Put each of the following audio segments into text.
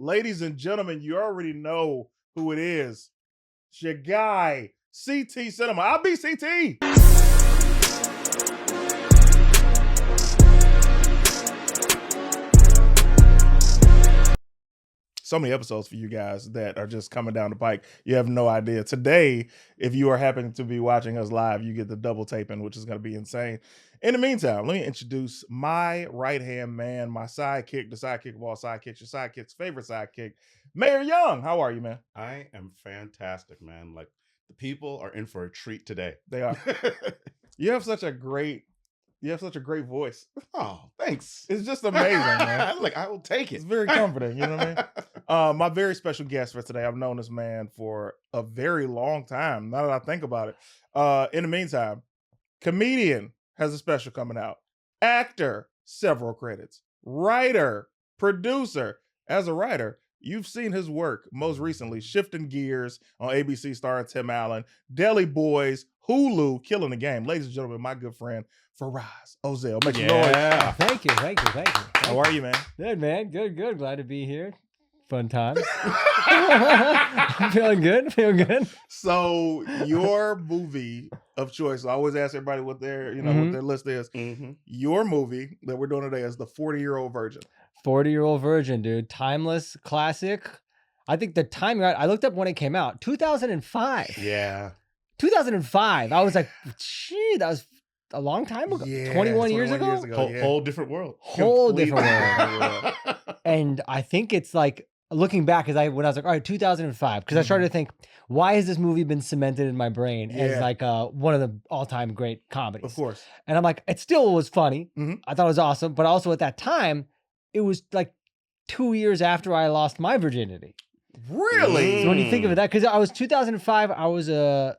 Ladies and gentlemen, you already know who it is. It's your guy, CT Cinema. I'll be CT. So many episodes for you guys that are just coming down the pike. You have no idea. Today, if you are happening to be watching us live, you get the double taping, which is going to be insane. In the meantime, let me introduce my right-hand man, my sidekick, the sidekick of all sidekicks, your sidekick's favorite sidekick, Mayor Young. How are you, man? I am fantastic, man. Like, the people are in for a treat today. They are. You have such a great voice. Oh, thanks. It's just amazing, man. Like, I will take it. It's very comforting, you know what I mean? My very special guest for today, I've known this man for a very long time, now that I think about it. In the meantime, comedian, has a special coming out. Actor, several credits. Writer, producer. As a writer, you've seen his work, most recently, Shifting Gears on ABC starring Tim Allen, Deli Boys, Hulu, killing the game. Ladies and gentlemen, my good friend, FERAZ, OZEL. Make some noise. Thank you. How are you, man? Good, man. Good. Glad to be here. Fun times. I'm feeling good. So your movie of choice, I always ask everybody what their, what their list is. Mm-hmm. Your movie that we're doing today is The 40-Year-Old Virgin. 40-Year-Old Virgin, dude. Timeless classic. I think the timing, I looked up when it came out. 2005. Yeah. 2005. I was like, gee, that was a long time ago. Yeah, 21 years ago? Whole different world. Whole Completely different world. And I think it's like, looking back, when I was like, all right, 2005, because I started to think, why has this movie been cemented in my brain as like one of the all-time great comedies? Of course. And I'm like, it still was funny. Mhm. I thought it was awesome. But also at that time, it was like 2 years after I lost my virginity. Really? So when you think of it, that, because I was 2005, I was a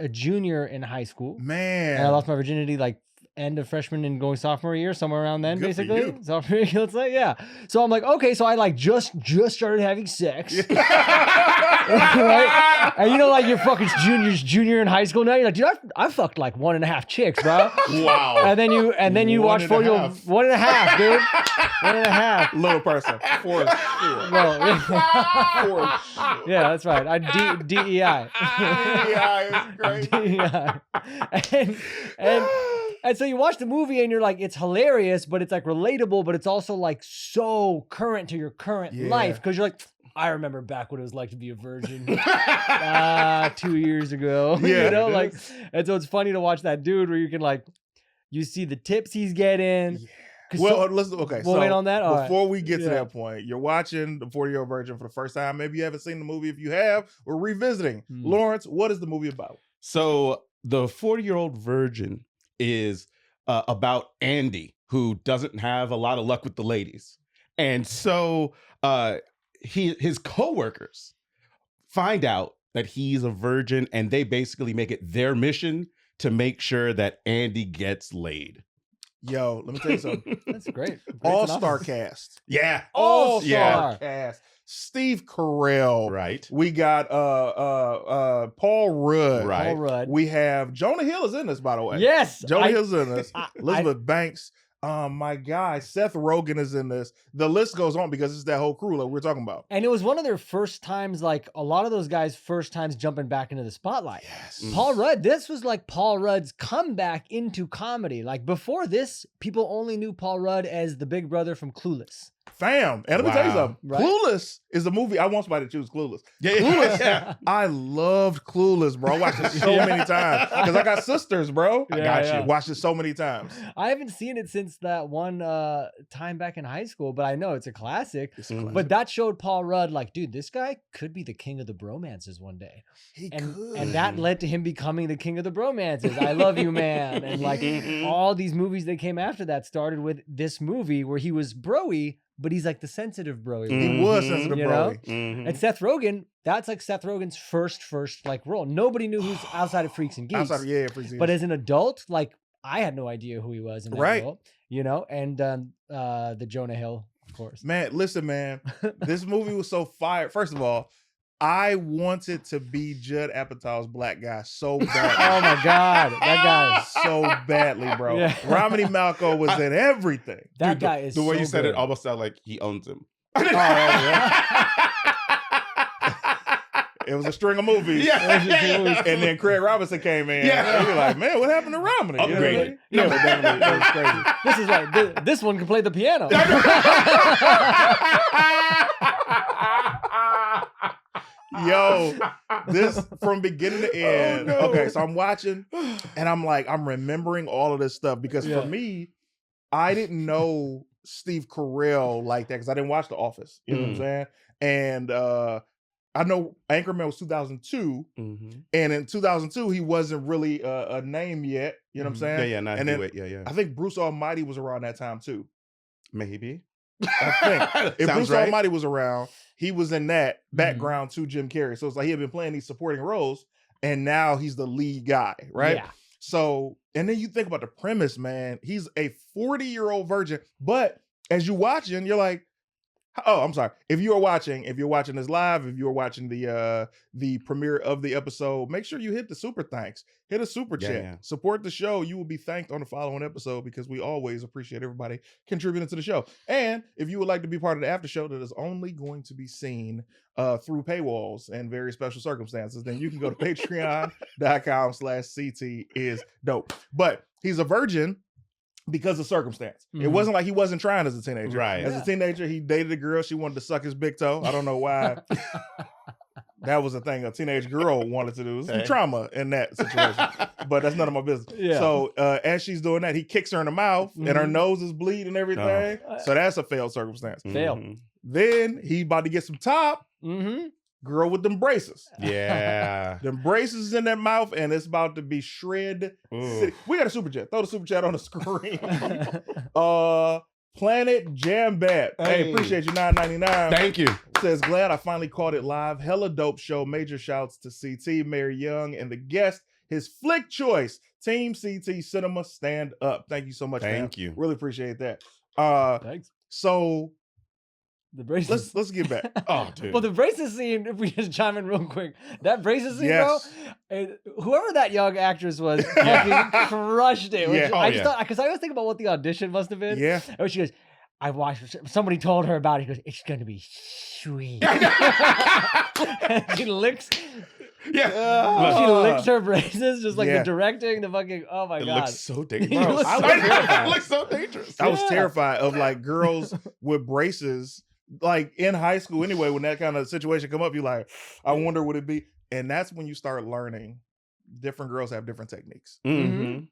junior in high school. Man. And I lost my virginity like end of freshman and going sophomore year, somewhere around then, Good for basically. you. Sophomore year, let's say, yeah. So I'm like, okay, so I like just started having sex. Right? And like your fucking junior in high school now, you're like, dude, I fucked like 1.5 chicks, bro. Wow. And then you watch 1.5, dude. 1.5. Little person. For sure. No, For sure. yeah, that's right. DEI. Yeah, it's great. DEI. And so you watch the movie and you're like, it's hilarious, but it's like relatable, but it's also like so current to your current life. Cause you're like, I remember back what it was like to be a virgin 2 years ago. Yeah, like, and so it's funny to watch that dude where you can like, you see the tips he's getting. Yeah. Well, listen, okay. We'll wait on that. All before right. we get to that point, you're watching The 40-Year-Old Virgin for the first time. Maybe you haven't seen the movie. If you have, we're revisiting. Lawrence, what is the movie about? So the 40-Year-Old Virgin is about Andy, who doesn't have a lot of luck with the ladies. And so his coworkers find out that he's a virgin, and they basically make it their mission to make sure that Andy gets laid. Yo, let me tell you something. That's great. All-star cast. Yeah. All-star. Cast. Steve Carell. Right. We got Paul Rudd. Right. Paul Rudd. We have Jonah Hill is in this, by the way. Yes. Jonah Hill's in this. Elizabeth Banks. My guy, Seth Rogen is in this. The list goes on because it's that whole crew that we're talking about. And it was one of their first times, like a lot of those guys' first times jumping back into the spotlight. Yes. Paul Rudd, this was like Paul Rudd's comeback into comedy. Like before this, people only knew Paul Rudd as the big brother from Clueless. Fam. And let me tell you something. Right? Clueless is a movie. I want somebody to choose Clueless. Yeah. Clueless. I loved Clueless, bro. I watched it so many times because I got sisters, bro. I got you. Watched it so many times. I haven't seen it since that one time back in high school, but I know it's a classic. But that showed Paul Rudd like, dude, this guy could be the king of the bromances one day. He could. And that led to him becoming the king of the bromances. I Love You, Man. And like all these movies that came after that started with this movie where he was bro-y, but he's like the sensitive broy. He was sensitive broy. And Seth Rogen, that's like Seth Rogen's first like role. Nobody knew who's outside of Freaks and Geeks. Freaks and Geeks. But as an adult, like I had no idea who he was in that role. And the Jonah Hill, of course. Man, listen, man. This movie was so fire. First of all, I wanted to be Judd Apatow's black guy so bad. Oh my God. That guy is so badly, bro. Yeah. Romany Malco was in everything. That guy is the way so you said good. it almost sounded like he owns him. It was a string of movies. Yeah. And then Craig Robinson came in. Yeah. And you're like, man, what happened to Romney? You know what I mean? Upgraded. Yeah, but definitely, it was crazy. This is like this one can play the piano. Yo, this from beginning to end. Okay, so I'm watching and I'm remembering all of this stuff because for me, I didn't know Steve Carell like that because I didn't watch The Office. You know what I'm saying? And I know Anchorman was 2002, and in 2002 he wasn't really a name yet. You know what I'm saying? Yeah, not and then, yeah. I think Bruce Almighty was around that time too. Maybe. I think if Bruce right. Almighty was around, he was in that background to Jim Carrey. So it's like he had been playing these supporting roles, and now he's the lead guy, right? Yeah. So, and then you think about the premise, man. He's a 40-year-old virgin, but as you watching, you're like, oh, I'm sorry. If you're watching this live, if you're watching the premiere of the episode, make sure you hit the super thanks. Hit a super chat. Yeah. Support the show. You will be thanked on the following episode because we always appreciate everybody contributing to the show. And if you would like to be part of the after show that is only going to be seen through paywalls and very special circumstances, then you can go to patreon.com/CTisDOPE. But he's a virgin because of circumstance. It wasn't like he wasn't trying as a teenager. Right. As a teenager, he dated a girl. She wanted to suck his big toe. I don't know why. That was a thing a teenage girl wanted to do. There's some trauma in that situation, but that's none of my business. Yeah. So as she's doing that, he kicks her in the mouth and her nose is bleeding and everything. So that's a failed circumstance. Fail. Then he about to get some top. Girl with them braces. Yeah. Them braces in their mouth, and it's about to be shred city. We got a super chat. Throw the super chat on the screen. Planet Jam Bat. Hey, appreciate you, $9.99. Thank you. Says, glad I finally caught it live. Hella dope show. Major shouts to CT, Mary Young, and the guest. His flick choice. Team CT Cinema, stand up. Thank you so much, Thank man. you. Really appreciate that. Thanks. So The braces. let's get back. Oh, dude. Well, the braces scene, if we just chime in real quick, that braces scene, Yes. bro, whoever that young actress was, fucking crushed it. Yeah. I Oh, just thought, because I always think about what the audition must have been. Yeah. And she goes, I watched, somebody told her about it. He goes, it's going to be sweet. And she licks. Yeah. She licks her braces, just like the directing, the fucking, oh my It God. looks so dangerous. It looks I so was terrified. It looks so dangerous. I was terrified of like girls with braces, like in high school anyway, when that kind of situation come up, you're like, I wonder would it be? And that's when you start learning different girls have different techniques.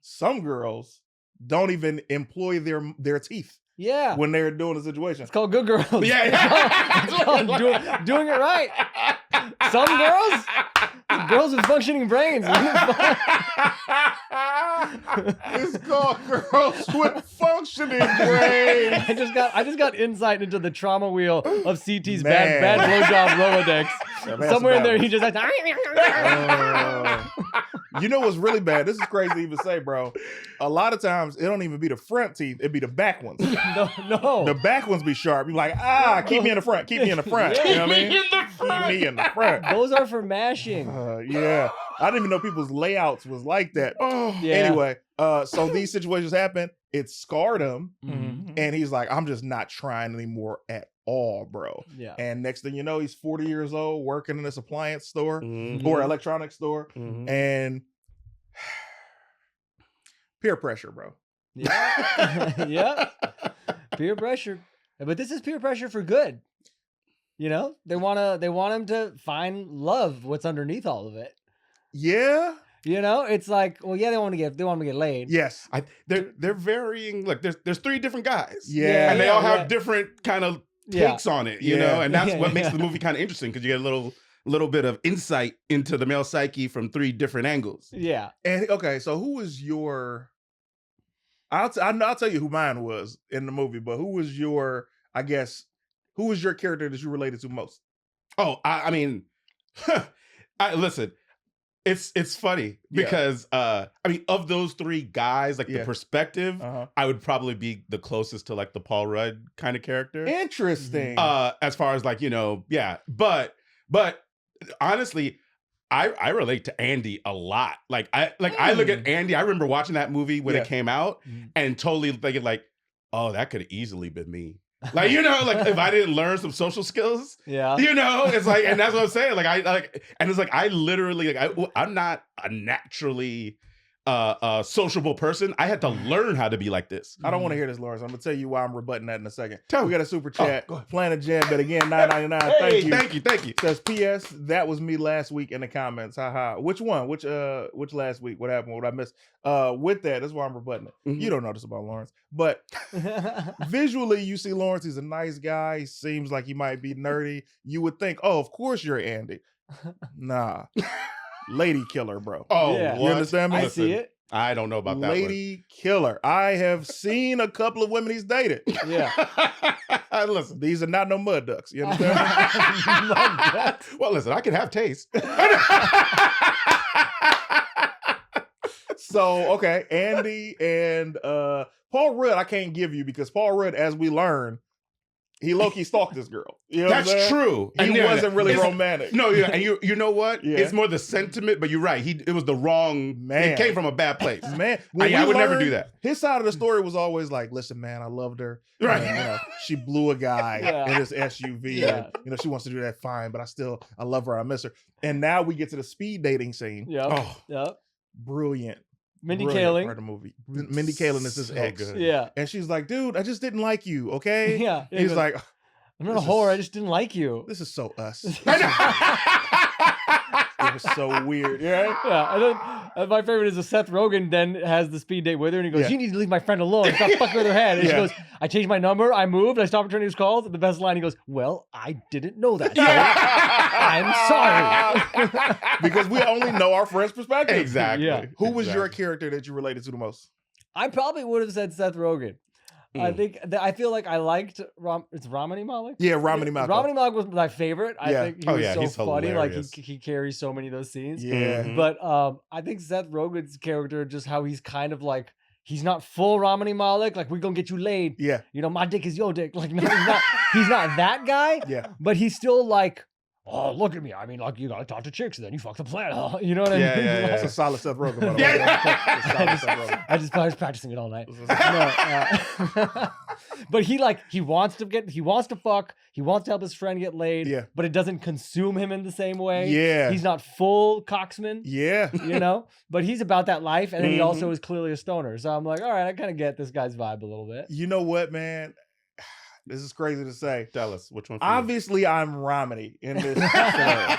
Some girls don't even employ their teeth Yeah. when they're doing the situation. It's called good girls. Yeah. It's called doing it right. Some girls with functioning brains. It's called girls with functioning brains. I just got insight into the trauma wheel of CT's Man. bad blowjob Rolodex. Yeah, man, Somewhere in that's there, bad. he just has. You know what's really bad? This is crazy to even say, bro. A lot of times it don't even be the front teeth; it be the back ones. No. The back ones be sharp. You like, keep me in the front. Keep me in the front. You know what I mean? Keep me in the front. Those are for mashing. Yeah. I didn't even know people's layouts was like that. Yeah. Anyway, so these situations happen. It scarred him. Mhm. And he's like, I'm just not trying anymore at all, bro. Yeah. And next thing you know, he's 40 years old, working in this appliance store Mhm. or electronics store. Mhm. And peer pressure, bro. Yeah. Yeah. Peer pressure. But this is peer pressure for good. You know? They want him to find love, what's underneath all of it. Yeah. You know? It's like, well, yeah, they want him to get laid. Yes. They're varying. Look, there's three different guys. Yeah. And they all have yeah. different kind of Yeah. takes on it, you Yeah. know, and that's Yeah, what makes yeah. the movie kind of interesting because you get a little bit of insight into the male psyche from three different angles. Yeah. And okay, so who was your? I'll tell you who mine was in the movie, but who was your? I guess who was your character that you related to most? Oh, I mean, listen, it's funny because I mean, of those three guys, like the perspective, I would probably be the closest to like the Paul Rudd kind of character. Interesting. As far as like, you know, yeah, but honestly, I relate to Andy a lot. Like I look at Andy. I remember watching that movie when it came out and totally thinking like, oh, that could have easily been me. Like, you know, like if I didn't learn some social skills, Yeah. you know, it's like, and that's what I'm saying. Like and it's like, I literally, like, I'm not a naturally sociable person. I had to learn how to be like this. I don't want to hear this, Lawrence. I'm gonna tell you why I'm rebutting that in a second. Tell We me. got a super chat. go ahead. Planet Jam, but again, $9.99. Hey, Thank you. thank you. Says P.S. That was me last week in the comments. Haha. Which one? Which last week? What happened? What I missed? With that's why I'm rebutting it. Mhm. You don't know this about Lawrence, but visually, you see Lawrence. He's a nice guy. He seems like he might be nerdy. You would think, oh, of course you're Andy. Nah, lady killer, bro. Oh, Yeah. You understand me? I see it. I don't know about that Lady killer. I have seen a couple of women he's dated. Yeah. one. Listen. These are not no mud ducks. You understand? Well, listen, I can have taste. So, okay, Andy and Paul Rudd, I can't give you because Paul Rudd, as we learn, he low-key stalked this girl. You know what I'm That's saying? true. He And yeah, wasn't really it's- romantic. No, yeah, and you know what? Yeah. It's more the sentiment, but you're right. It was the wrong Man. It came from a bad place. Man, I would never do learned, that. His side of the story was always like, listen, man, I loved her. Right. And, you know, she blew a guy Yeah. in his SUV. Yeah. And, you know, she wants to do that fine, but I love her. I miss her. And now we get to the speed dating scene. Yep. Oh, Yep. Brilliant. Mindy Brilliant Kaling. part of the movie. Mindy Kaling is his So ex. good. Yeah. And she's like, dude, I just didn't like you, okay? Yeah. And he's like, I'm not a this whore. is- I just didn't like you. this is so us. I It was so weird. Yeah. Yeah, and then my favorite is the Seth Rogen then has the speed date with her, and he goes, Yeah. "You need to leave my friend alone. Stop fucking with her head." And Yeah. she goes, "I changed my number. I moved. I stopped returning his calls." And the best line, he goes, "Well, I didn't know that. So I'm sorry." Because we only know our friend's perspective. Exactly. Yeah. Who was your Exactly. character that you related to the most? I probably would have said Seth Rogen. I Mm. think I feel like I liked it's Romany Malek. Yeah, Romany Malek. Romany Malek was my favorite. I Yeah. think he Oh, was yeah, so he's funny. hilarious. Like he carries so many of those scenes. Yeah. Mhm. But I think Seth Rogen's character, just how he's kind of like, he's not full Romany Malek, like we're gonna get you laid. Yeah. You know, my dick is your dick. Like, no, he's not that guy, Yeah. but he's still like, oh, look at me. I mean, like, you gotta talk to chicks and then you fuck the planet. You know what I Yeah, mean? yeah, yeah. That's a solid Seth Rogen, by the way. Yeah. That's a solid Seth Rogen. I was practicing it all night. No, but he wants to fuck, he wants to help his friend get laid, Yeah. but it doesn't consume him in the same way. Yeah. He's not full cocksman, Yeah. you know, but he's about that life, and then he also Mhm. is clearly a stoner. So I'm like, all right, I kind of get this guy's vibe a little bit. You know what, man? This is crazy to say. Tell us which one. For you? Obviously, I'm Romany in this scenario.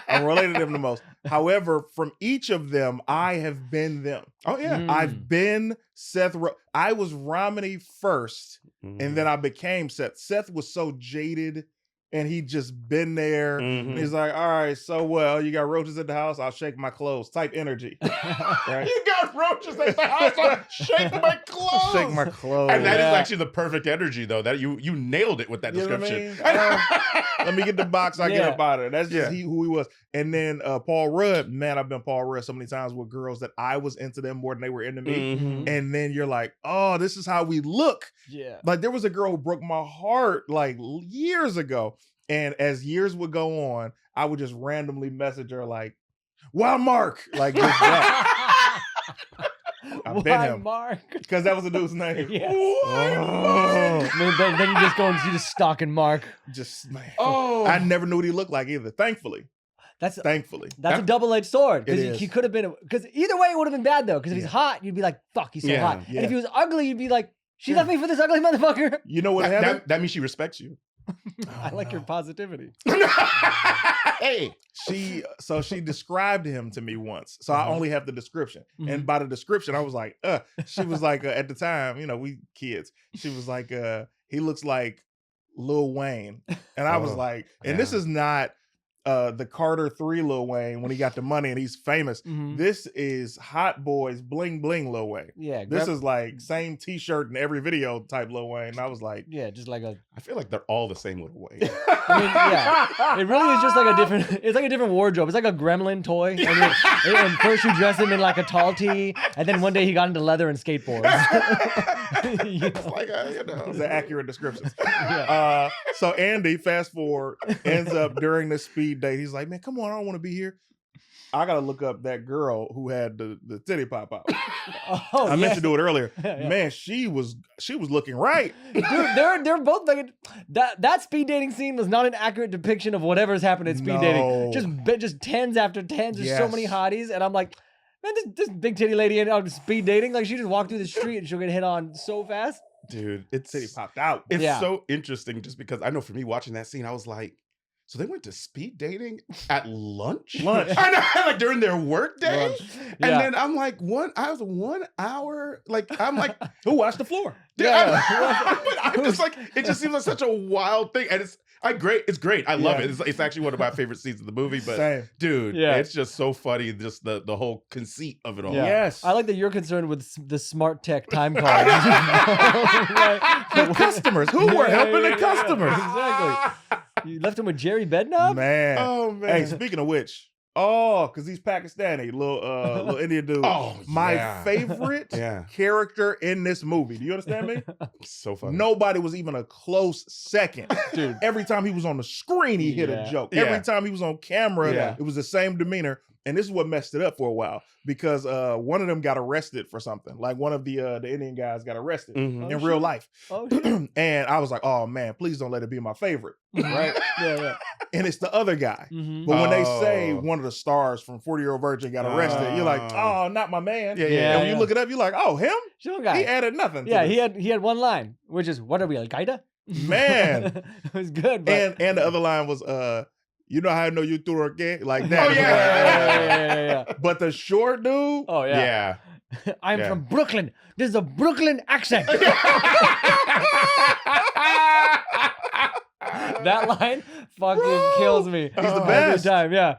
I'm related to them the most. However, from each of them, I have been them. Oh yeah. Mm. I've been Seth. I was Romany first, and then I became Seth. Seth was so jaded, and he just been there. And Mhm. he's like, all right, so well, you got roaches at the house. I'll shake my clothes. Type energy. Right? You got roaches at the house. I'll shake my clothes. Shake my clothes. And that is Yeah. actually the perfect energy, though. That you nailed it with that You know what I description. Let me get the box. I get Yeah. up out of it. That's just Yeah. who he was. And then Paul Rudd, man, I've been Paul Rudd so many times with girls that I was into them more than they were into me. Mhm. And then you're like, oh, this is how we look. Yeah. Like there was a girl who broke my heart like years ago. And as years would go on, I would just randomly message her like, wow, Mark. Like just that. I've been Why, him. Mark? Because that was the dude's name. Yes. Oh, Then you just go and you just stalking Mark. just man. Oh. I never knew what he looked like either. Thankfully. That's Thankfully. a double-edged sword. It Because is. he could have been, because either way it would have been bad though. Because if he's Yeah. hot, you'd be like, fuck, he's so Yeah, hot. yeah. And if he was ugly, you'd be like, she Yeah. left me for this ugly motherfucker. You know what happened? that means she respects you. I like your positivity. Hey. She described him to me once. So I only have the description. Mhm. And by the description, I was like, she was like, at the time, you know, we kids, she was like, he looks like Lil Wayne. And I was Oh, like, and this yeah. is not the Carter 3 Lil Wayne when he got the money and he's famous. Mhm. This is Hot Boys Bling Bling Lil Wayne. Yeah. This is like same t-shirt in every video type Lil Wayne. And I was like, yeah, just like a. I feel like they're all the same little way. I mean, yeah. It really is just like a different. It's like a different wardrobe. It's like a gremlin toy. And first you dress him in like a tall tee, and then one day he got into leather and skateboards. You It's know? like you know. Those are accurate descriptions. Yeah. So Andy, fast forward, ends up during this speed date. He's like, man, come on, I don't want to be here. I gotta look up that girl who had the titty pop out. Oh, I meant to do it earlier. Yeah. Man, she was looking right. Dude, they're both like that speed dating scene was not an accurate depiction of whatever's happened in speed dating. Just tens after tens. There's so many hotties, and I'm like, man, this big titty lady in speed dating, like she just walked through the street and she'll get hit on so fast. Dude, Titty popped out. It's Yeah. so interesting just because I know for me watching that scene, I was like, so they went to speed dating at lunch? I know, like during their work day? Lunch. And then I'm like, I was 1 hour, like, I'm like, Who watched the floor? yeah. I'm just like, it just seems like such a wild thing. And it's great. I love it. It's actually one of my favorite scenes of the movie, but Same. dude, Yeah. it's just so funny, just the whole conceit of it all. Yeah. Yes. I like that you're concerned with the smart tech time card. The customers. Who were helping the customers? Exactly. You left him with Jerry Bednob? Man. Oh, man. Hey, speaking of which, because he's Pakistani, little Indian dude. Oh, My yeah. favorite Yeah. character in this movie. Do you understand me? So funny. Nobody was even a close second. Dude. Every time he was on the screen, he hit a joke. Yeah. Every time he was on camera, Yeah. it was the same demeanor. And this is what messed it up for a while because one of them got arrested for something. Like one of the Indian guys got arrested Mhm. in real life. Oh, shit. And I was like, oh man, please don't let it be my favorite. Right? Yeah. And it's the other guy. Mm-hmm. But when they say Oh. one of the stars from 40-Year-Old Virgin got arrested, you're like, oh, not my man. Yeah, And when you look it up, you're like, oh, him? Young guy. He added nothing. to Yeah, this. he had one line, which is, "What are we, Al Qaeda?" Man. It was good, but And the other line was, you know how I know you threw again? Like that. Oh, yeah. But the short dude, Oh yeah. Yeah. I'm Yeah. from Brooklyn. This is a Brooklyn accent. That line fucking kills me. He's the Every best. time, yeah.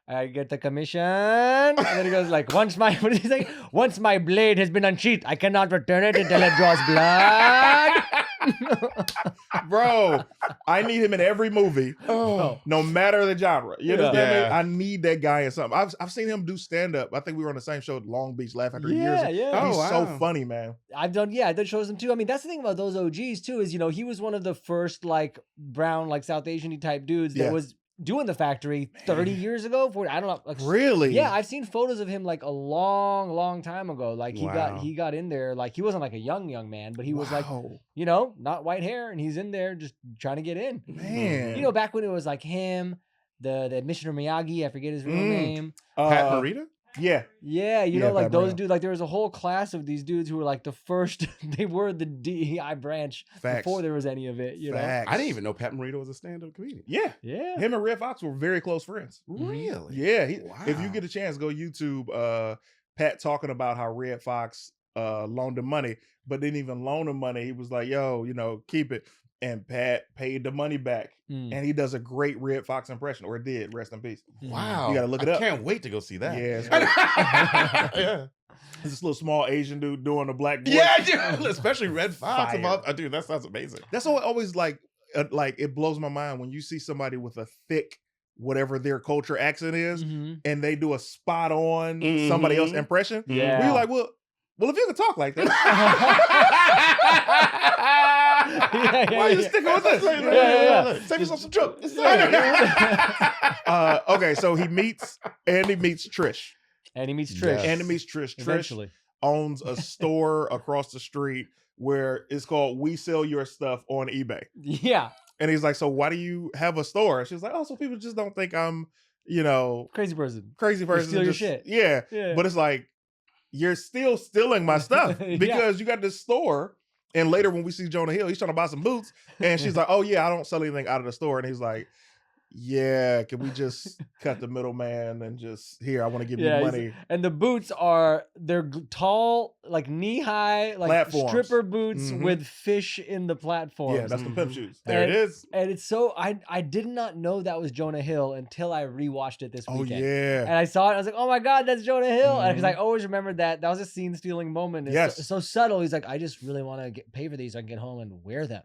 I get the commission, and then he goes like, "What did he say? Once my blade has been unsheathed, I cannot return it until it draws blood." bro, I need him in every movie, no matter the genre. You understand me? Yeah. I need that guy in something. I've seen him do stand up. I think we were on the same show at Long Beach, Laugh After Years. Yeah. He's Oh, so wow. funny, man. I've done shows him too. I mean, that's the thing about those OGs too, is he was one of the first like brown, like South Asian type dudes that Yeah. was doing the factory 30 years ago. 40, I don't know. Like, Really? yeah, I've seen photos of him like a long time ago. Like Wow. he got in there. Like he wasn't like a young man, but he was like, Wow. not white hair, and he's in there just trying to get in. Man. Back when it was like him, the Mr. Miyagi, I forget his real name. Pat Morita? Yeah. Yeah, Yeah, like Pat those Morita. dudes, like there was a whole class of these dudes who were like the first, they were the DEI branch Facts. before there was any of it, Facts. I didn't even know Pat Morita was a stand-up comedian. Yeah. Yeah. Him and Red Fox were very close friends. Really? Yeah. If you Wow. get a chance, go YouTube Pat talking about how Red Fox loaned him money, but didn't even loan him money. He was like, yo, keep it. And Pat paid the money back. Mm. And he does a great Red Fox impression, or did, rest in peace. Wow. You gotta look it I up. can't wait to go see that. Yeah, it's yeah. There's this little small Asian dude doing the black voice. Yeah, especially Red Fox. Fire. Dude, that sounds amazing. That's always like it blows my mind when you see somebody with a thick, whatever their culture accent is, Mhm. and they do a spot on somebody else Mhm. impression. Yeah. Where you're like, well, if you can talk like that, why are you sticking with this? Yeah. Save yourself some trouble. Okay, so Andy meets Trish. And he meets Trish. Yes. Andy meets Trish. Trish Eventually. owns a store across the street where it's called We Sell Your Stuff on eBay. Yeah. And he's like, so why do you have a store? She's like, oh, so people just don't think I'm, Crazy person. crazy person. steal your Just- shit. Yeah. Yeah. But it's like, you're still stealing my stuff Yeah. because you got this store. And later when we see Jonah Hill, he's trying to buy some boots. And she's like, oh yeah, I don't sell anything out of the store. And he's like, yeah, can we just cut the middleman and just, here, I want to give you he's- money. And the boots they're tall, like knee-high, like Platforms. stripper boots Mhm. with fish in the platforms. Yeah, that's the pimp shoes. There it is. And it's so I did not know that was Jonah Hill until I rewatched it this Oh weekend. yeah. And I saw it, I was like, oh my God, that's Jonah Hill. And because I Mhm. always remembered that was a scene stealing moment. It's Yes. so subtle. He's like, I just really want to pay for these so I can get home and wear them.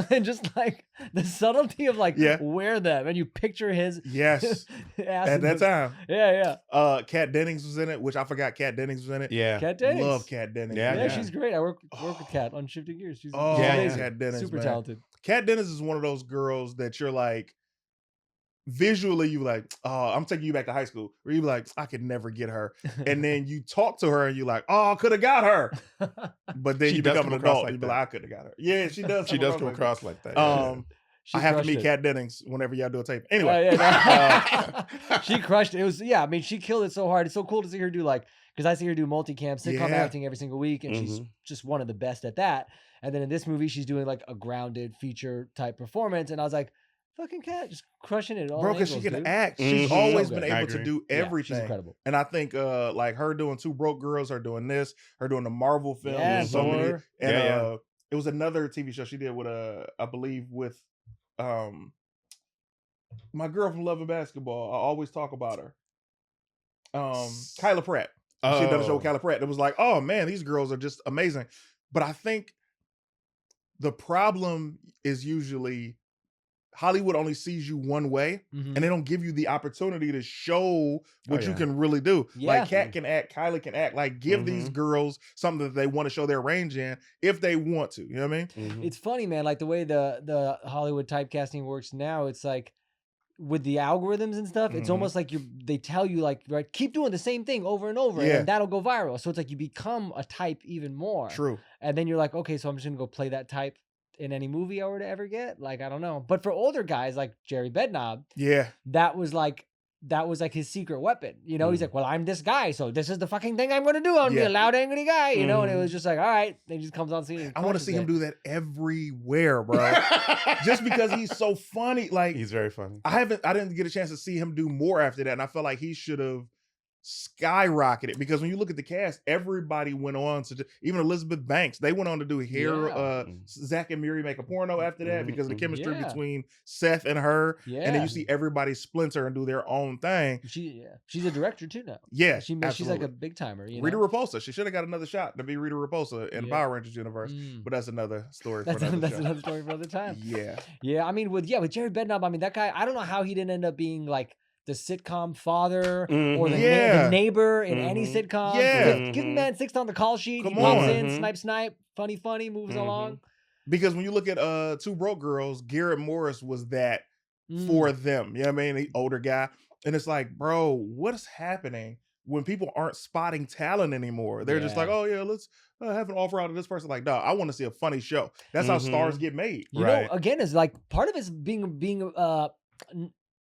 And just like the subtlety of like, Yeah. wear them. And you picture his Yes. ass At in that the- time. Yeah. Kat Dennings was in it, which I forgot Kat Dennings was in it. Yeah. Kat Dennings. Love Kat Dennings. Yeah, Yeah, yeah. she's great. I work with Kat on Shifting Gears. She's Oh, she's yeah, amazing. Kat Dennings, Super man. talented. Kat Dennings is one of those girls that you're like, visually you like, oh, I'm taking you back to high school, where you like, I could never get her, and then you talk to her and you like, oh, I could have got her, but then She you does become come an across adult, like and you be that. like, I could have got her. Yeah, she does. She does come across like that. Yeah. She I have to crushed meet it. Kat Dennings whenever y'all do a tape. Anyway, She crushed it. It was, yeah, I mean, she killed it so hard. It's so cool to see her do like, because I see her do multicam sitcom Yeah. acting every single week, and she's just one of the best at that. And then in this movie, she's doing like a grounded feature type performance, and I was like, fucking Kat, just crushing it. All bro, because she angles, can dude. act. She's Mhm. always So been good. I able to agree. do Yeah, everything. she's incredible. And I think like her doing Two Broke Girls, her doing this, her doing the Marvel film, Yeah, and so many. Thor. And Yeah. it was another TV show she did with I believe with my girl from Love and Basketball. I always talk about her. Kyla Pratt. She had done a show with Kyla Pratt. It was like, oh man, these girls are just amazing. But I think the problem is usually Hollywood only sees you one way, and they don't give you the opportunity to show what you can really do. Yeah. Like Kat can act, Kyla can act. Like give these girls something that they want to show their range in if they want to. You know what I mean? It's funny, man. Like the way the Hollywood typecasting works now, it's like with the algorithms and stuff, it's almost like they tell you like, right, keep doing the same thing over and over, and that'll go viral. So it's like you become a type even more. True. And then you're like, okay, so I'm just gonna go play that type in any movie I were to ever get. Like, I don't know. But for older guys like Jerry Bednob, that was like his secret weapon. You know, he's like, well, I'm this guy, so this is the fucking thing I'm gonna do. I'm gonna be a loud, angry guy, you know, and it was just like, all right. Then he just comes on scene. And I want to see him do that everywhere, bro. Just because he's so funny. Like He's very funny. I didn't get a chance to see him do more after that, and I felt like he should have skyrocketed, because when you look at the cast, everybody went on to even Elizabeth Banks. They went on to do hair. Zach and Miri make a porno after that because of the chemistry between Seth and her. And then you see everybody splinter and do their own thing. She's a director too now. Yeah, she's like a big timer. You know? Rita Repulsa. She should have got another shot to be Rita Repulsa in the Power Rangers universe, but that's another story. That's another story for another time. Yeah. I mean, with Jerry Bednob, I mean, that guy. I don't know how he didn't end up being like the sitcom father or the neighbor in any sitcom. Give the man 6 on the call sheet. He pops in, snipe, funny, moves along. Because when you look at Two Broke Girls, Garrett Morris was that for them. You know what I mean? The older guy. And it's like, bro, what is happening when people aren't spotting talent anymore? They're just like, oh yeah, let's have an offer out of this person. Like, dog, I want to see a funny show. That's how stars get made. You know, again, it's like part of it's being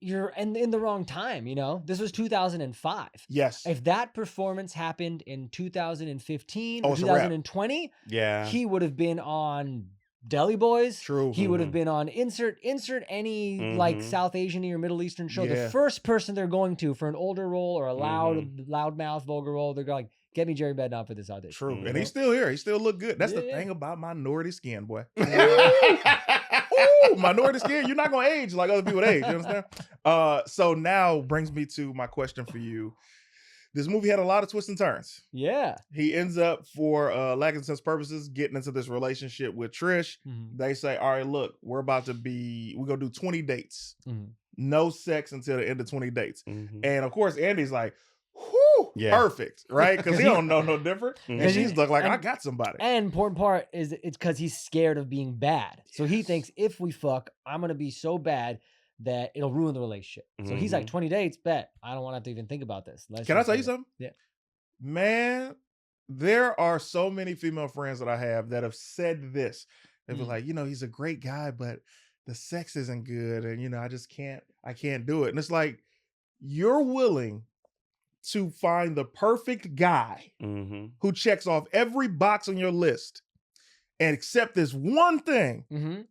you're in the wrong time, you know? This was 2005. Yes. If that performance happened in 2015 or it's a 2020, he would have been on Deli Boys. True. He would have been on insert any like South Asian or Middle Eastern show. The first person they're going to for an older role or a loudmouth, vulgar role, they're going, get me Jerry Bednob for this audition. True. And he's still here. He still look good. That's the thing about minority skin, boy. Ooh, minority skin, you're not gonna age like other people age. You understand? So now brings me to my question for you. This movie had a lot of twists and turns. Yeah. He ends up, for lack of sense purposes, getting into this relationship with Trish. They say, all right, look, we're gonna do 20 dates. No sex until the end of 20 dates. And of course, Andy's like, whoo, perfect, right? Because he don't know no different. And she's like, I got somebody. And important part is it's because he's scared of being bad. So he thinks, if we fuck, I'm going to be so bad that it'll ruin the relationship. So he's like, 20 dates, bet. I don't want to have to even think about this. Can I tell you something? Yeah. Man, there are so many female friends that I have that have said this. They've been like, he's a great guy, but the sex isn't good. And, I can't do it. And it's like, you're willing to find the perfect guy who checks off every box on your list and accept this one thing,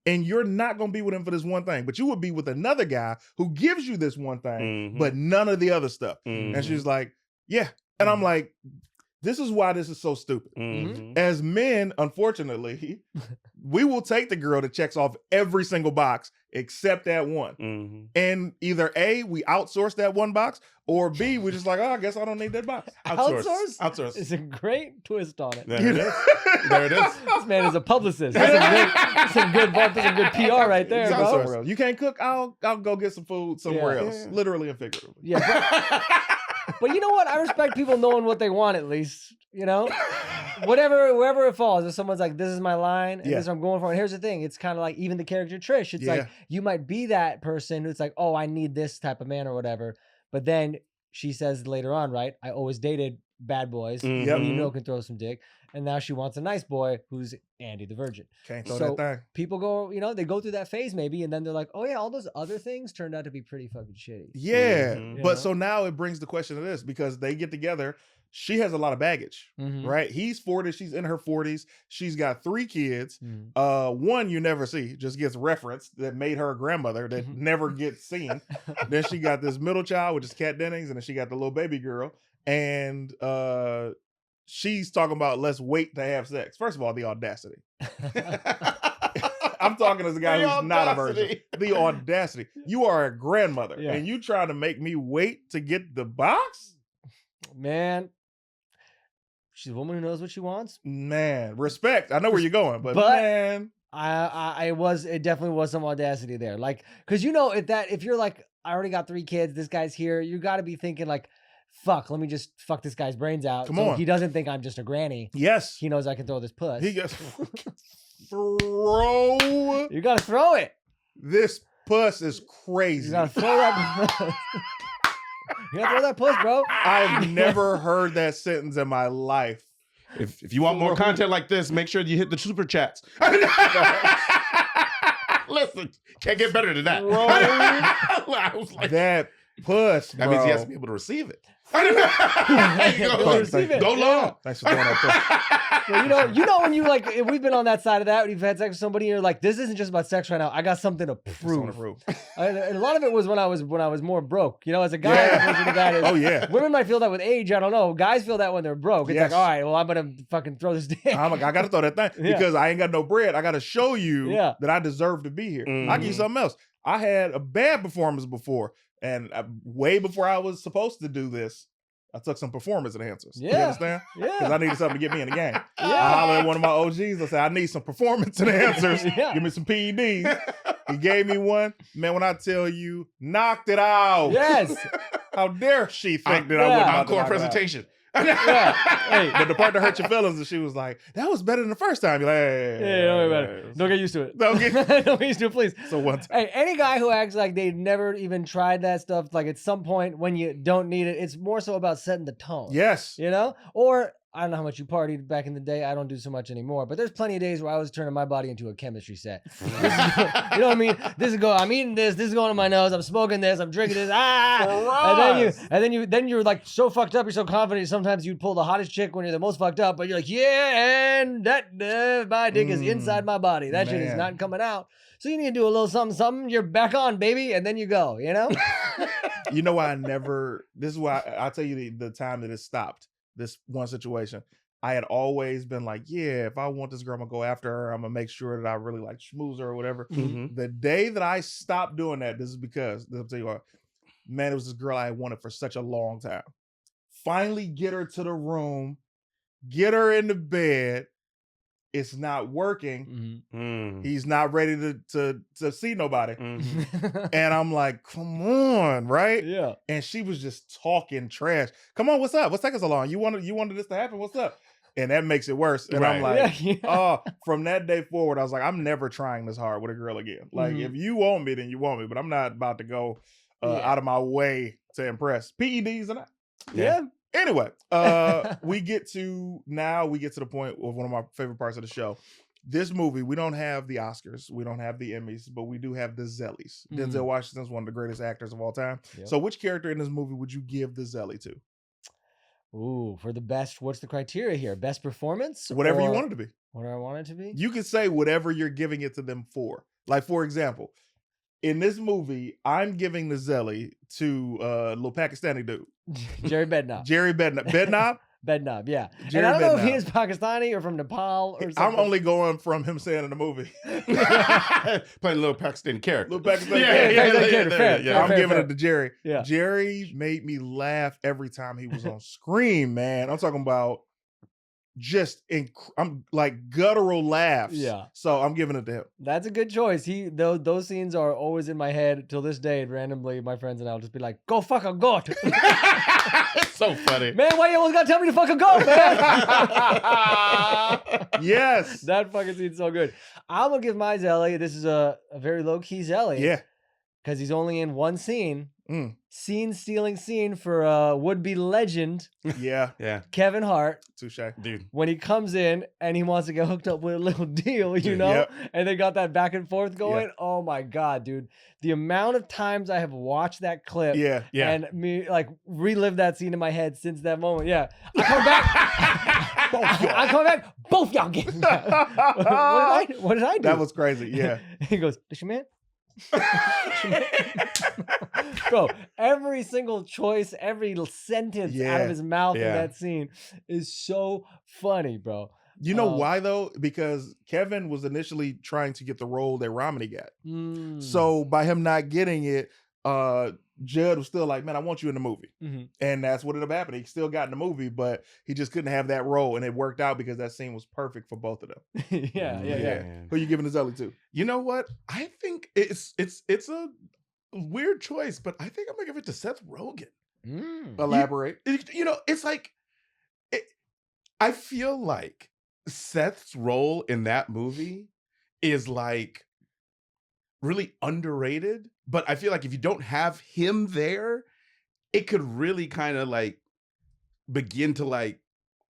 and you're not going to be with him for this one thing, but you would be with another guy who gives you this one thing, but none of the other stuff. And she's like, yeah. And I'm like, this is why this is so stupid. As men, unfortunately, we will take the girl that checks off every single box except that one. And either A, we outsource that one box, or B, we're just like, I guess I don't need that box. Outsource? It's a great twist on it. There it is. There it is. This man is a publicist. That's some good PR right there, bro. You can't cook? I'll go get some food somewhere else. Literally and figuratively. Yeah. But you know what? I respect people knowing what they want, at least, you know? wherever it falls, if someone's like, this is my line, and Yeah. this is what I'm going for. And here's the thing, it's kind of like even the character Trish. It's like you might be that person who's like, oh, I need this type of man or whatever. But then she says later on, right? I always dated bad boys who you know can throw some dick. And now she wants a nice boy who's Andy the Virgin. Can't throw that thing. People go, they go through that phase maybe, and then they're like, oh yeah, all those other things turned out to be pretty fucking shitty. Yeah. You But know? so now it brings the question of this, because they get together. She has a lot of baggage, right? He's 40, she's in her 40s. She's got 3 kids. One you never see, just gets referenced, that made her a grandmother that never gets seen. Then she got this middle child, which is Kat Dennings, and then she got the little baby girl. And she's talking about let's wait to have sex. First of all, the audacity. I'm talking as a guy who's not a virgin. The audacity. You are a grandmother, and you trying to make me wait to get the box? Man, she's a woman who knows what she wants. Man, respect. I know where you're going, but man, it definitely was some audacity there. Like, because if you're like, I already got 3 kids, this guy's here, you got to be thinking like, fuck, let me just fuck this guy's brains out. Come on. He doesn't think I'm just a granny. Yes. He knows I can throw this puss. He gets throw. You gotta throw it. This puss is crazy. You gotta throw that. You gotta throw that puss, bro. I've never heard that sentence in my life. If you want more content like this, make sure you hit the super chats. Listen, can't get better than that. I was like, that puss, that bro. means he has to be able to receive it. Go long. Thanks for throwing that puss. Well, you know when you like, we've been on that side of that, when you've had sex with somebody, and you're like, this isn't just about sex right now. I got something to prove. And a lot of it was when I was more broke. As a guy, Oh yeah. Women might feel that with age. I don't know. Guys feel that when they're broke. It's like, all right, well, I'm gonna fucking throw this dick. I got to throw that thing because I ain't got no bread. I got to show you that I deserve to be here. I'll give you something else. I had a bad performance before, and way before I was supposed to do this, I took some performance enhancers. You understand? Yeah. Because I needed something to get me in the game. I hollered at one of my OGs. I said, I need some performance enhancers. Give me some PEDs. He gave me one. Man, when I tell you, knocked it out. Yes. How dare she think that I wouldn't encore presentation. Hey. But the part that hurt your feelings, and she was like, that was better than the first time. You're like, hey, don't worry about it. Don't get used to it. Don't get used to it, please. So one time. Hey, any guy who acts like they've never even tried that stuff, like at some point when you don't need it, it's more so about setting the tone. Yes. Or I don't know how much you partied back in the day. I don't do so much anymore. But there's plenty of days where I was turning my body into a chemistry set. You know what I mean? I'm eating this. This is going in my nose. I'm smoking this. I'm drinking this. And then you're like so fucked up. You're so confident. Sometimes you pull the hottest chick when you're the most fucked up. But you're like, yeah, and that my dick is inside my body. That shit is not coming out. So you need to do a little something. You're back on, baby, and then you go. You know why this is why I'll tell you the time that it stopped. This one situation, I had always been like, yeah, if I want this girl, I'm gonna go after her. I'm gonna make sure that I really like schmooze her or whatever. The day that I stopped doing that, this is because, I'll tell you what, man, it was this girl I had wanted for such a long time. Finally get her to the room, get her in the bed. It's not working. He's not ready to see nobody. And I'm like, come on, right? Yeah. And she was just talking trash. Come on, what's up? What's taking so long? You wanted this to happen? What's up? And that makes it worse. And I'm like, oh, from that day forward, I was like, I'm never trying this hard with a girl again. Like, if you want me, then you want me. But I'm not about to go out of my way to impress. PEDs and Yeah. Anyway, we get to the point of one of my favorite parts of the show. This movie, we don't have the Oscars, we don't have the Emmys, but we do have the Zellies. Denzel Washington's one of the greatest actors of all time. Yep. So which character in this movie would you give the Zellie to? Ooh, for the best, what's the criteria here? Best performance? Whatever you want it to be. What I want it to be? You can say whatever you're giving it to them for. Like, for example, in this movie, I'm giving the Zellie to little Pakistani dude. Jerry Bednob. Jerry Bednob? Bednob, yeah. Jerry and I don't know Bednob. if he is Pakistani or from Nepal or something. I'm only going from him saying in the movie. Playing a little Pakistani character. Little Pakistani character. Yeah, I'm giving it to Jerry. Yeah. Jerry made me laugh every time he was on screen, man. I'm talking about just I'm like guttural laughs. Yeah. So I'm giving it to him. That's a good choice. Those scenes are always in my head till this day. Randomly, my friends and I will just be like, "Go fuck a goat." It's so funny. Man, why you always gotta tell me to fuck a goat, man? Yes. That fucking scene's so good. I'm gonna give my Zelly. This is a very low key Zelly. Yeah. Because he's only in one scene. Mm. Stealing scene for would-be legend Yeah. Yeah, Kevin Hart Touche. dude. when he comes in and he wants to get hooked up with a little deal, you Dude, know? yep. And they got that back and forth going. Oh my God, dude. The amount of times I have watched that clip Yeah. Yeah. and me like relive that scene in my head since that moment. Yeah. I come back. I come back. Both y'all get what did I do? That was crazy. Yeah. He goes, "Is your man?" Bro, every single choice, every sentence out of his mouth in that scene is so funny, bro. You know why though? Because Kevin was initially trying to get the role that Romney got. So by him not getting it, Judd was still like, "Man, I want you in the movie," and that's what ended up happening. He still got in the movie, but he just couldn't have that role, and it worked out because that scene was perfect for both of them. Yeah. Who you giving the Zelly to? You know what? I think it's a weird choice, but I think I'm gonna give it to Seth Rogen. Elaborate. You know, it's like I feel like Seth's role in that movie is like really underrated, but I feel like if you don't have him there, it could really kind of like begin to like,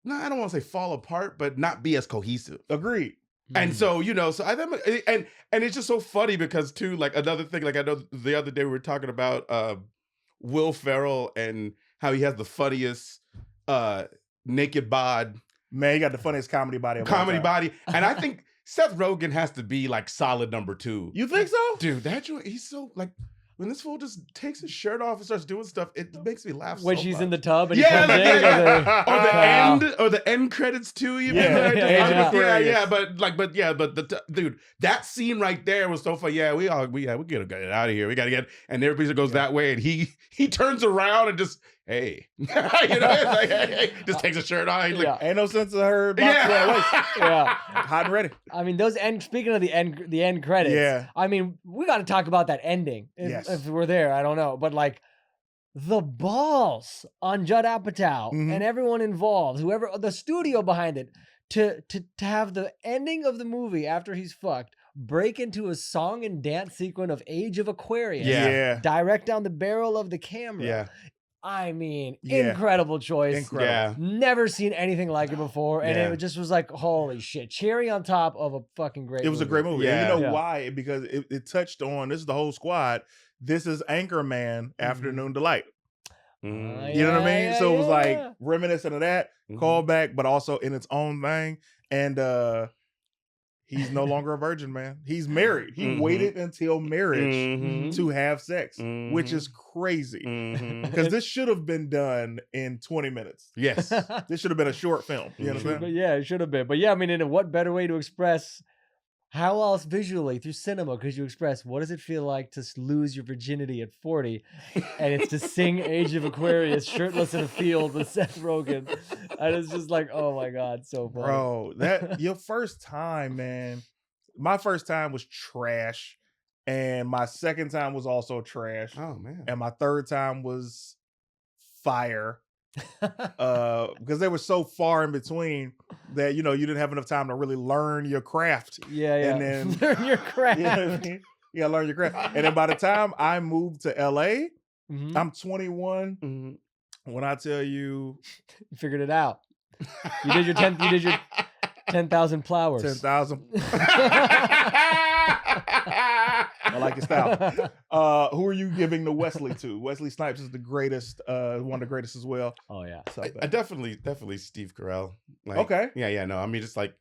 no, I don't want to say fall apart, but not be as cohesive. Agreed. And so, you know, so I think, and it's just so funny because too, like another thing, like I know the other day we were talking about Will Ferrell and how he has the funniest naked bod. Man, he got the funniest comedy body. And I think Seth Rogen has to be like solid number 2. You think so? Dude, that joint, he's so like, when this fool just takes his shirt off and starts doing stuff, it makes me laugh when so she's much. in the tub and Yeah, he comes in. or the end credits too. Even but dude, that scene right there was so fun. Yeah, we gotta get it out of here. We gotta get, and everybody goes that way, and he turns around and just, hey, you know, it's like, hey, just takes his shirt off. He's like, ain't no sense of her. Hot and ready. I mean, speaking of the end credits. Yeah. I mean, we got to talk about that ending. If we're there, I don't know, but like the balls on Judd Apatow and everyone involved, whoever the studio behind it, to have the ending of the movie after he's fucked break into a song and dance sequence of Age of Aquarius. Yeah. Direct down the barrel of the camera. yeah. I mean, incredible choice. Incredible. Yeah. Never seen anything like it before. And it just was like, holy shit. Cherry on top of a fucking great movie. It was a great movie. Yeah. And you know why? Because it touched on, this is the whole squad. This is Anchorman Afternoon Delight. You know what I mean? So it was like reminiscent of that, callback, but also in its own thing. And he's no longer a virgin, man. He's married. He waited until marriage to have sex, which is crazy. Because this should have been done in 20 minutes. Yes. This should have been a short film. You understand? But yeah, it should have been. But yeah, I mean, in what better way to express, how else visually through cinema could you express what does it feel like to lose your virginity at 40? And it's to sing Age of Aquarius shirtless in a field with Seth Rogen. And it's just like, oh my God, so funny. Bro, that your first time, man. My first time was trash. And my second time was also trash. Oh man. And my third time was fire. Because they were so far in between that, you know, you didn't have enough time to really learn your craft. Yeah. And then learn your craft. You know what I mean? You gotta learn your craft. And then by the time I moved to LA, I'm 21. When I tell you, you figured it out. You did your 10,000 flowers. 10,000. I like your style. Who are you giving the Wesley to? Wesley Snipes is the greatest, one of the greatest as well. Oh yeah. So I definitely Steve Carell. Like, okay. Yeah. No, I mean, just like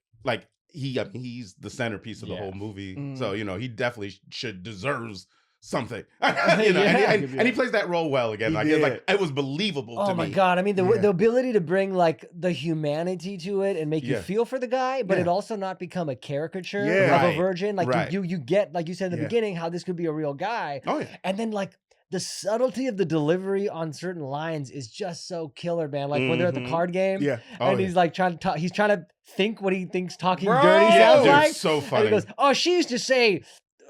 he's the centerpiece of the whole movie. So, you know, he definitely deserves something. You know, and he plays that role well again. Like it was believable to me. Oh my God. I mean, the ability to bring like the humanity to it and make you feel for the guy, but it also not become a caricature of a virgin. Like you get, like you said in the beginning, how this could be a real guy. Oh yeah. And then like the subtlety of the delivery on certain lines is just so killer, man. Like when they're at the card game, Yeah. and he's like trying to talk, he's trying to think what he thinks talking Bro. dirty Yeah, sounds dude, like. so And funny. he goes, "Oh, she used to say,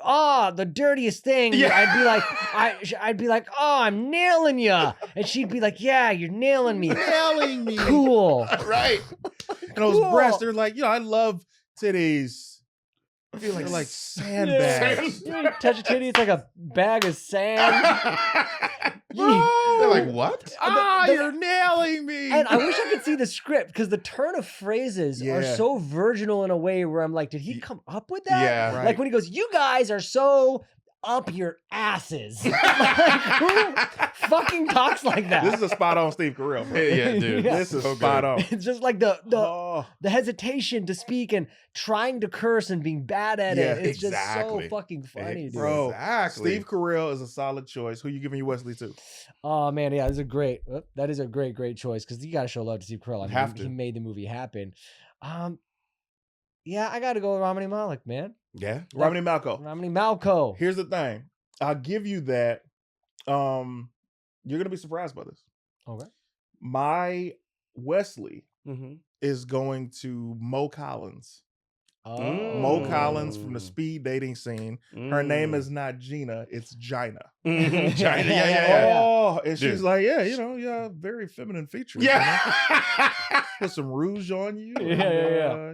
the dirtiest thing." Yeah. I'd be like, "Oh, I'm nailing you," and she'd be like, "Yeah, you're nailing me." Nailing me. Cool. Right. And those Cool. breasts, they're like, I love titties. I feel like they're like sandbags. You touch a titty, it's like a bag of sand. They're like, what? You're nailing me. And I wish I could see the script because the turn of phrases are Yeah. so virginal in a way where I'm like, did he come up with that? Yeah. Right. Like when he goes, "You guys are so up your asses." Like, who fucking talks like that? This is a spot on Steve Carell. Bro. Yeah, dude. Yeah. This is So spot good. on. It's just like the Oh, hesitation to speak and trying to curse and being bad at Yeah, it. It's just exactly. so fucking funny, dude. bro. Exactly. Steve Carell is a solid choice. Who you giving you Wesley to? Oh man, yeah, that is a great choice because you got to show love to Steve Carell. I mean, Have he to. made the movie happen. Yeah, I got to go with Romany Malek, man. Yeah. Romany Malco. Romany Malco. Here's the thing. I'll give you that. You're gonna be surprised by this. Okay. My Wesley Mm-hmm. is going to Mo Collins. Oh. Mo Collins from the Mm. speed dating scene. Her name is not Gina, it's Gina. Mhm. China. Yeah, Yeah. Oh, and Dude. she's like, yeah, very feminine features. Yeah. Put some rouge on you. Yeah.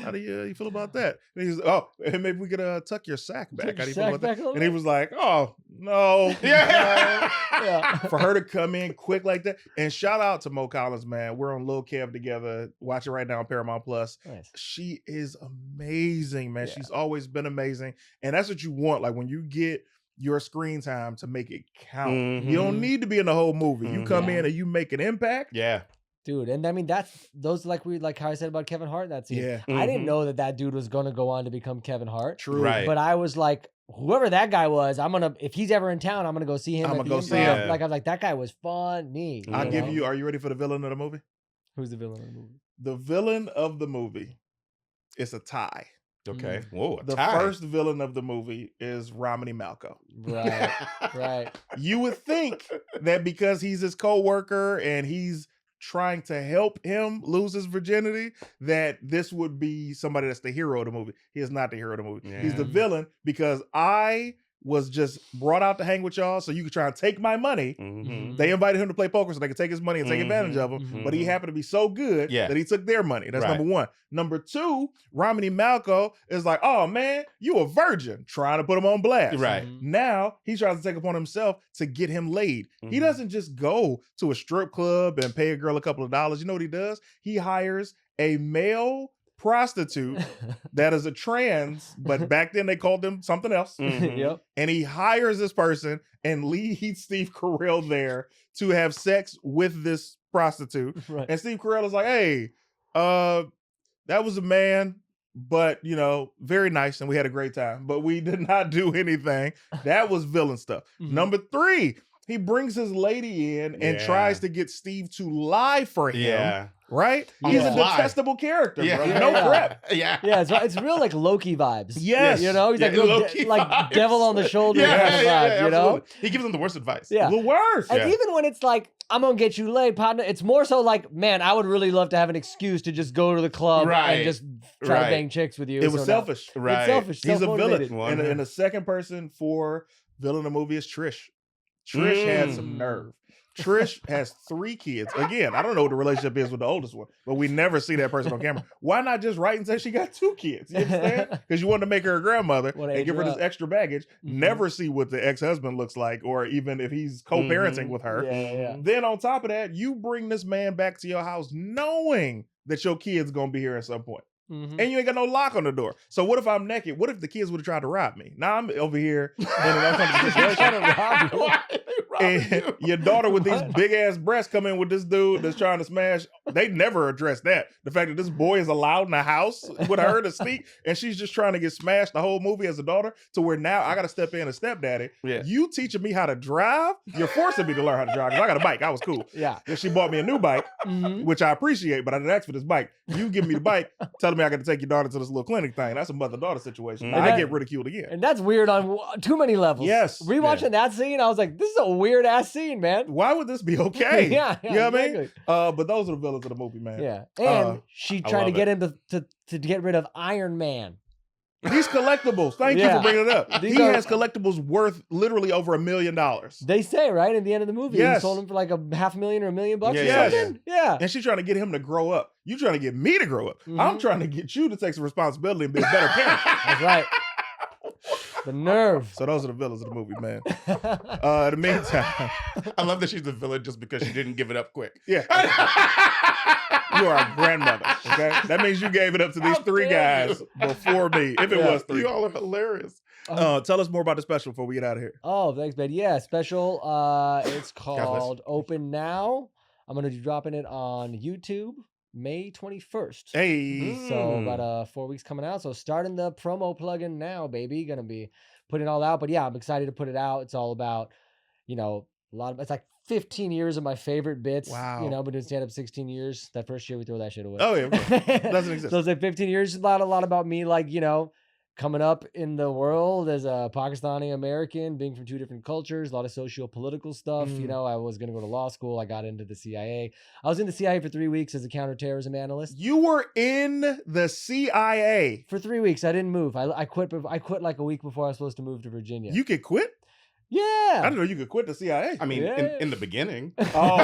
How do you feel about that? And he's and maybe we could tuck your sack back. How do you feel Sack about that? back a little And he bit? was like, oh no, Yeah. Yeah. for her to come in quick like that. And shout out to Mo Collins, man. We're on Lil Kev together. Watch it right now on Paramount Plus. Nice. She is amazing, man. Yeah. She's always been amazing. And that's what you want. Like when you get your screen time to make it count. You don't Mhm. need to be in the whole movie. You come Yeah. in and you make an impact. Yeah. Dude, and I mean like how I said about Kevin Hart in that scene. Yeah. I didn't Mhm. know that dude was gonna go on to become Kevin Hart. True. Right. But I was like, whoever that guy was, if he's ever in town, I'm gonna go see him. I'ma at the go see Improv. him. Like I was like, that guy was funny. I'll you give know? you, are you ready for the villain of the movie? Who's the villain of the movie? The villain of the movie is a tie. Okay. Whoa. A The tie. first villain of the movie is Romany Malco. Right. Right. You would think that because he's his co-worker and he's trying to help him lose his virginity, that this would be somebody that's the hero of the movie. He is not the hero of the movie. He's the Yeah. villain because I was just brought out to hang with y'all so you could try and take my money. Mhm. They invited him to play poker so they could take his money and take advantage of him. Mhm. But he happened to be so good Yeah. that he took their money. That's Right. number one. Number two, Romany Malco is like, oh man, you a virgin, trying to put him on blast. Right. Mhm. Now he tries to take upon himself to get him laid. He Mhm. doesn't just go to a strip club and pay a girl a couple of dollars. You know what he does? He hires a male prostitute that is a trans, but back then they called them something else. Mhm. Yep. And he hires this person and leads Steve Carell there to have sex with this prostitute. Right. And Steve Carell is like, hey, that was a man, but very nice, and we had a great time. But we did not do anything. That was villain stuff. Mhm. Number three, he brings his lady in and Yeah. tries to get Steve to lie for him. Yeah. Right? On He's the a fly. detestable character, Yeah. bro. Yeah, No yeah. prep. Yeah. Yeah, it's real like Loki vibes. Yes. You know, he's Yeah, like real low-key like vibes. devil on the shoulder Yeah, kind of vibe, you know? absolutely. He gives them the worst advice. Yeah. The worst. And Yeah. even when it's like, I'm gonna get you laid, partner, it's more so like, man, I would really love to have an excuse to just go to the club Right. and just try to Right. bang chicks with you. It was So now- selfish. Right. It's selfish. He's a villain. self-motivated. One. And the second person for villain of the movie is Trish. Trish had some nerve. Trish has 3 kids. Again, I don't know what the relationship is with the oldest one, but we never see that person on camera. Why not just write and say she got 2 kids? You understand? Because you wanted to make her a grandmother Wanna and age give her her this up. extra baggage. Mhm. Never see what the ex-husband looks like, or even if he's co-parenting Mhm. with her. Yeah. Then on top of that, you bring this man back to your house knowing that your kid's gonna be here at some point. Mhm. And you ain't got no lock on the door. So what if I'm naked? What if the kids would have tried to rob me? Now I'm over here in an uncomfortable situation. Trying to rob you. Why? And your daughter with these big ass breasts come in with this dude that's trying to smash. They never address that. The fact that this boy is allowed in the house with her to sneak, and she's just trying to get smashed the whole movie as a daughter, to where now I got to step in as stepdaddy. Yeah. You teaching me how to drive? You're forcing me to learn how to drive because I got a bike. I was cool. Yeah. Then she bought me a new bike, which I appreciate, but I didn't ask for this bike. You give me the bike, telling me I got to take your daughter to this little clinic thing. That's a mother-daughter situation. And I get ridiculed again. And that's weird on too many levels. Yes. Rewatching that scene, I was like, this is a weird ass scene, man. Why would this be okay? Yeah, You know what I exactly. mean? But those are the villains of the movie, man. Yeah. And she tried to love get him to get rid of Iron Man. These collectibles. Thank you for bringing it up. These He are- has collectibles worth literally over $1 million. They say, right, at the end of the movie, Yes. he sold him for like $500,000 or $1 million or Yeah, something. Yeah. And she's trying to get him to grow up. You trying to get me to grow up. I'm trying to get you to take some responsibility and be a better parent. That's right. The nerve. So those are the villains of the movie, man. In the meantime, I love that she's the villain just because she didn't give it up quick. yeah. You are a grandmother, okay? That means you gave it up to these three guys before me, if it was three. You all are hilarious. Tell us more about the special before we get out of here. Oh, thanks, man. Yeah, special. It's called Open Now. I'm going to be dropping it on YouTube May 21st. Hey. So about 4 weeks coming out. So starting the promo plugin now, baby. Gonna be putting it all out. But yeah, I'm excited to put it out. It's all about, it's like 15 years of my favorite bits. Wow. I've been doing stand-up 16 years. That first year we throw that shit away. Oh, yeah. Doesn't exist. So it's like 15 years. A lot about me, coming up in the world as a Pakistani American, being from two different cultures, a lot of socio-political stuff. I was going to go to law school. I got into the CIA. I was in the CIA for 3 weeks as a counterterrorism analyst. You were in the CIA. For 3 weeks, I didn't move. I quit. I quit like a week before I was supposed to move to Virginia. You could quit? Yeah. I didn't know you could quit the CIA. I mean, Yeah. in the beginning. Oh.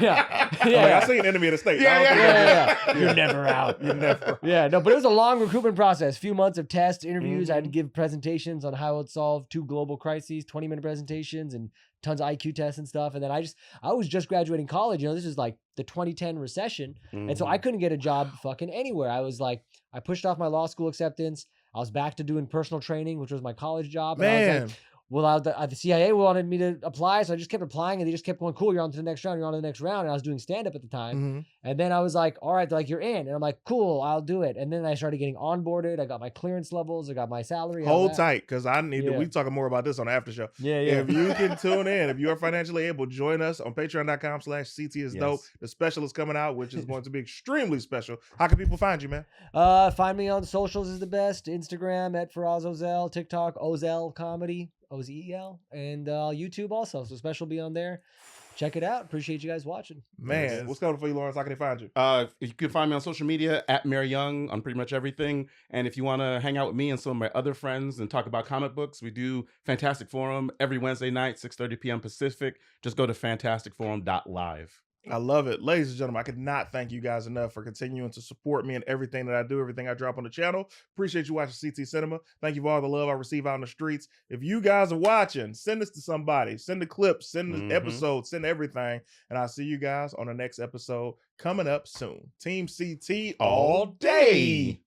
Yeah. I seen Enemy of the State. Yeah. You're never out. You're never. Yeah, no, but it was a long recruitment process. Few months of tests, interviews. I had to give presentations on how I would solve 2 global crises, 20-minute presentations, and tons of IQ tests and stuff. And then I was just graduating college. This is like the 2010 recession. And so I couldn't get a job fucking anywhere. I was like, I pushed off my law school acceptance. I was back to doing personal training, which was my college job. And I was like, well, the CIA wanted me to apply, so I just kept applying, and they just kept going, cool, you're on to the next round, you're on to the next round. And I was doing stand-up at the time. And then I was like, all right, they're like, you're in. And I'm like, cool, I'll do it. And then I started getting onboarded. I got my clearance levels. I got my salary. Hold tight, because I need to. Yeah. We talking more about this on the after show. Yeah. If you can tune in, if you are financially able, join us on patreon.com/CTisDOPE. Yes. The special is coming out, which is going to be extremely special. How can people find you, man? Find me on socials is the best. Instagram at FERAZ OZEL, TikTok OZEL Comedy, OZEL, and YouTube also. So special be on there. Check it out. Appreciate you guys watching. Man, what's coming for you, Lawrence? How can they find you? You can find me on social media at Mary Young on pretty much everything. And if you want to hang out with me and some of my other friends and talk about comic books, we do Fantastic Forum every Wednesday night, 6:30 p.m. Pacific. Just go to fantasticforum.live. I love it. Ladies and gentlemen, I could not thank you guys enough for continuing to support me in everything that I do, everything I drop on the channel. Appreciate you watching CT Cinema. Thank you for all the love I receive out in the streets. If you guys are watching, send this to somebody. Send the clips, send the episodes, send everything. And I'll see you guys on the next episode coming up soon. Team CT all day.